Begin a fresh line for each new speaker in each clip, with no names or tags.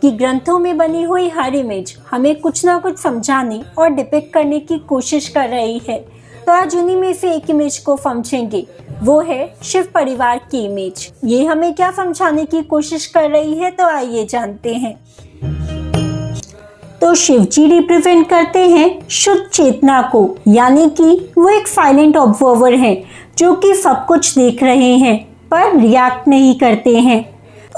कि ग्रंथों में बनी हुई हर इमेज हमें कुछ ना कुछ समझाने और डिपिक्ट करने की कोशिश कर रही है। तो आज उन्हीं में से एक इमेज को समझेंगे, वो है शिव परिवार की इमेज। ये हमें क्या समझाने की कोशिश कर रही है, तो आइए जानते हैं। तो शिव जी रिप्रेजेंट करते हैं शुद्ध चेतना को, यानी कि वो एक साइलेंट ऑब्जर्वर है जो कि सब कुछ देख रहे हैं पर रिएक्ट नहीं करते हैं।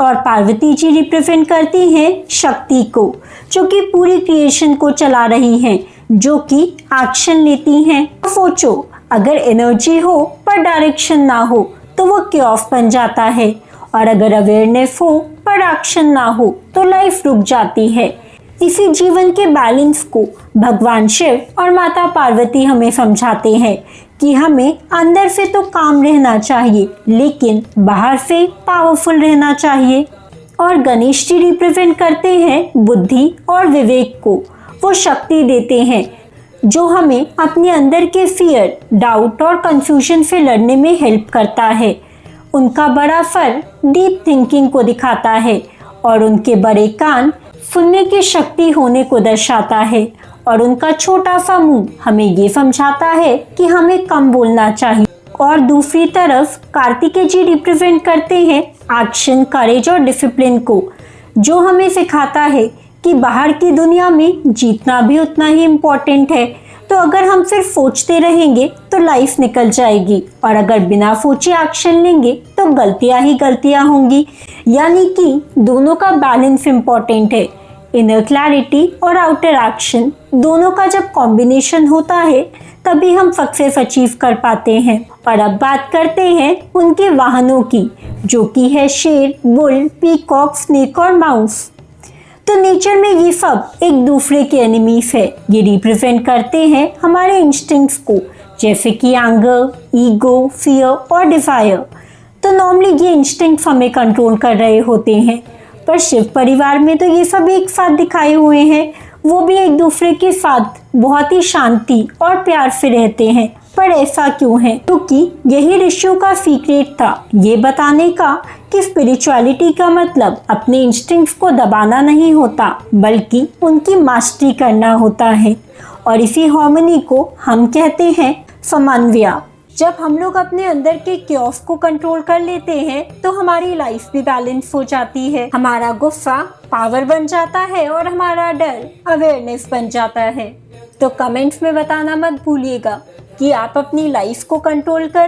और पार्वती जी रिप्रेजेंट करती हैं शक्ति को, जो कि पूरी क्रिएशन को चला रही हैं, जो कि एक्शन लेती हैं। सोचो, अगर एनर्जी हो पर डायरेक्शन ना हो तो वो क्योस बन जाता है, और अगर अवेयरनेस हो पर एक्शन ना हो तो लाइफ रुक जाती है। इसी जीवन के बैलेंस को भगवान शिव और माता पार्वती हमें समझाते हैं कि हमें अंदर से तो काम रहना चाहिए, लेकिन बाहर से पावरफुल रहना चाहिए। और गणेश जी रिप्रेजेंट करते हैं बुद्धि और विवेक को। वो शक्ति देते हैं जो हमें अपने अंदर के फियर, डाउट और कंफ्यूजन से लड़ने में हेल्प करता है। उनका बड़ा फर डीप थिंकिंग को दिखाता है, और उनके बड़े कान सुनने की शक्ति होने को दर्शाता है। और उनका छोटा सा मुंह हमें ये समझाता है कि हमें कम बोलना चाहिए। और दूसरी तरफ कार्तिकेय जी रिप्रेजेंट करते हैं एक्शन, करेज और डिसिप्लिन को, जो हमें सिखाता है कि बाहर की दुनिया में जीतना भी उतना ही इम्पोर्टेंट है। तो अगर हम सिर्फ सोचते रहेंगे तो लाइफ निकल जाएगी, और अगर बिना सोचे एक्शन लेंगे तो गलतियां ही गलतियां होंगी। यानी कि दोनों का बैलेंस इम्पोर्टेंट है। इनर क्लैरिटी और आउटर एक्शन दोनों का जब कॉम्बिनेशन होता है तभी हम सक्सेस अचीव कर पाते हैं। और अब बात करते हैं उनके वाहनों की, जो कि है शेर, बुल, पीकॉक, स्नेक और माउस। तो नेचर में ये सब एक दूसरे के एनिमीज है। ये रिप्रेजेंट करते हैं हमारे इंस्टिंक्ट्स को, जैसे कि एंगर, ईगो, फियर और डिजायर। तो नॉर्मली ये इंस्टिंक्ट्स हमें कंट्रोल कर रहे होते हैं, पर शिव परिवार में तो ये सब एक साथ दिखाए हुए हैं। वो भी एक दूसरे के साथ बहुत ही शांति और प्यार से रहते हैं। पर ऐसा क्यों है? क्योंकि यही ऋषियों का सीक्रेट था, ये बताने का कि स्पिरिचुअलिटी का मतलब अपने इंस्टिंक्ट्स को दबाना नहीं होता, बल्कि उनकी मास्टरी करना होता है। और इसी हार्मनी को हम कहते हैं समन्वय। जब हम लोग अपने अंदर के क्योस को कंट्रोल कर लेते हैं तो हमारी लाइफ भी बैलेंस हो जाती है। हमारा गुस्सा पावर बन जाता है और हमारा डर अवेयरनेस बन जाता है। तो कमेंट्स में बताना मत भूलिएगा कि आप अपनी लाइफ को कंट्रोल कर